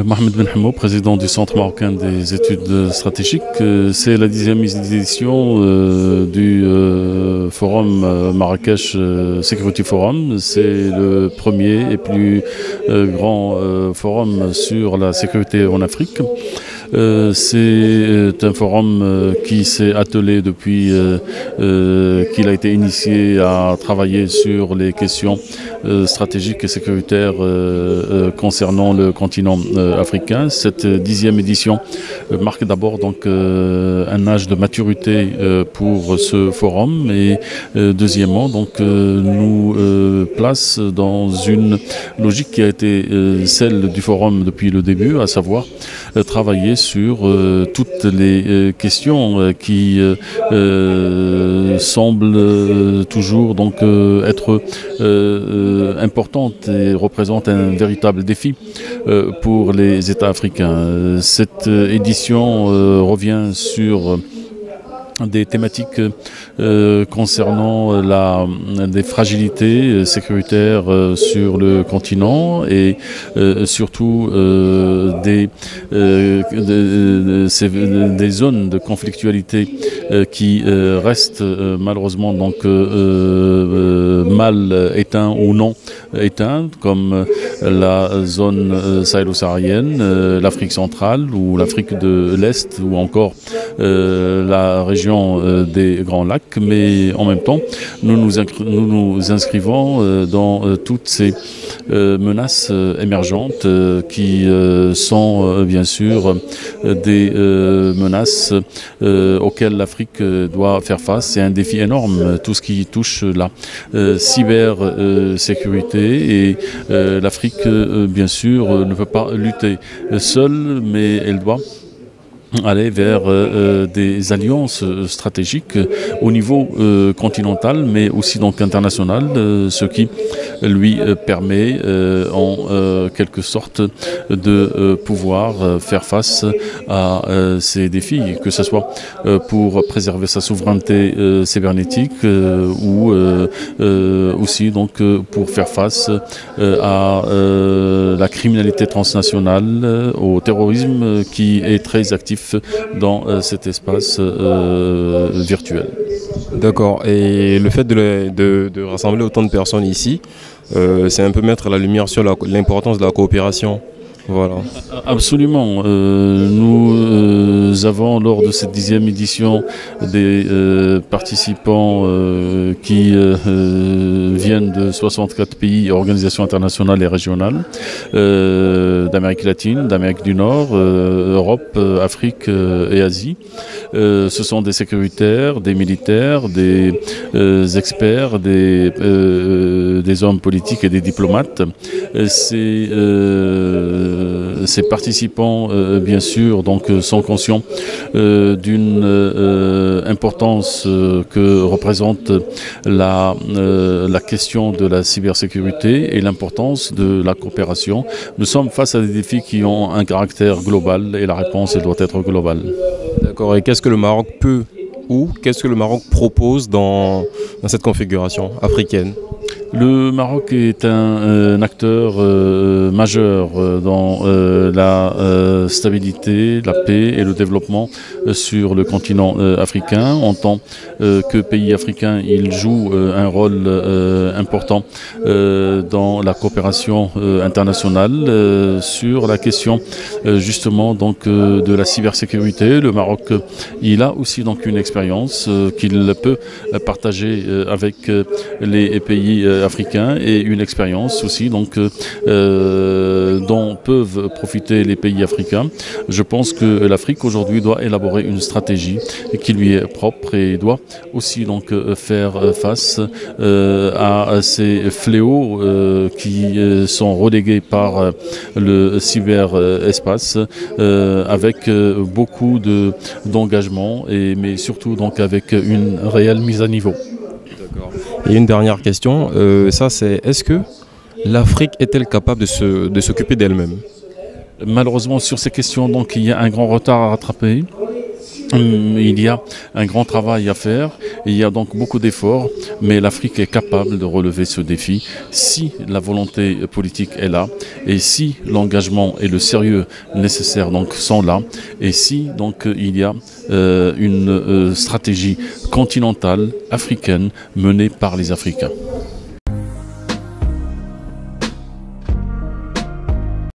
Mohamed Ben Hammo, président du Centre marocain des études stratégiques. C'est la 10e édition du forum Marrakech Security Forum. C'est le premier et plus grand forum sur la sécurité en Afrique. C'est un forum qui s'est attelé depuis qu'il a été initié à travailler sur les questions stratégiques et sécuritaires concernant le continent africain. Cette 10e édition marque d'abord donc un âge de maturité pour ce forum et deuxièmement donc nous place dans une logique qui a été celle du forum depuis le début, à savoir travailler sur toutes les questions qui semblent toujours donc être importantes et représentent un véritable défi pour les États africains. Cette édition revient sur des thématiques concernant des fragilités sécuritaires sur le continent et surtout des zones de conflictualité qui restent malheureusement donc mal éteintes ou non éteintes, comme la zone sahélo-saharienne, l'Afrique centrale ou l'Afrique de l'Est ou encore la région des Grands Lacs, mais en même temps, nous nous inscrivons dans toutes ces menaces émergentes qui sont bien sûr des menaces auxquelles l'Afrique doit faire face. C'est un défi énorme, tout ce qui touche la cybersécurité et l'Afrique, bien sûr, ne peut pas lutter seule, mais elle doit aller vers des alliances stratégiques au niveau continental, mais aussi donc international, ce qui lui permet en quelque sorte de pouvoir faire face à ces défis, que ce soit pour préserver sa souveraineté cybernétique ou aussi donc pour faire face à la criminalité transnationale, au terrorisme qui est très actif dans cet espace virtuel. D'accord. Et le fait de rassembler autant de personnes ici, c'est un peu mettre la lumière sur l'importance de la coopération. Voilà. Absolument. Nous avons lors de cette 10e édition des participants qui viennent de 64 pays, organisations internationales et régionales, d'Amérique latine, d'Amérique du Nord, Europe, Afrique et Asie. Ce sont des sécuritaires, des militaires, des experts, des hommes politiques et des diplomates. Ces participants, bien sûr, donc, sont conscients d'une importance que représente la question de la cybersécurité et l'importance de la coopération. Nous sommes face à des défis qui ont un caractère global et la réponse, elle doit être globale. D'accord. Et qu'est-ce que le Maroc peut ou qu'est-ce que le Maroc propose dans cette configuration africaine ? Le Maroc est un acteur majeur dans la stabilité, la paix et le développement sur le continent africain. En tant que pays africain, il joue un rôle important dans la coopération internationale sur la question justement donc de la cybersécurité. Le Maroc, il a aussi donc une expérience qu'il peut partager avec les pays africains et une expérience aussi donc dont peuvent profiter les pays africains. Je pense que l'Afrique aujourd'hui doit élaborer une stratégie qui lui est propre et doit aussi donc faire face à ces fléaux qui sont relégués par le cyberespace avec beaucoup d'engagement mais surtout donc avec une réelle mise à niveau. Et une dernière question, est-ce que l'Afrique est-elle capable de s'occuper d'elle-même ? Malheureusement, sur ces questions, donc, il y a un grand retard à rattraper. Il y a un grand travail à faire, il y a donc beaucoup d'efforts, mais l'Afrique est capable de relever ce défi si la volonté politique est là et si l'engagement et le sérieux nécessaires donc sont là et si donc il y a une stratégie continentale africaine menée par les Africains.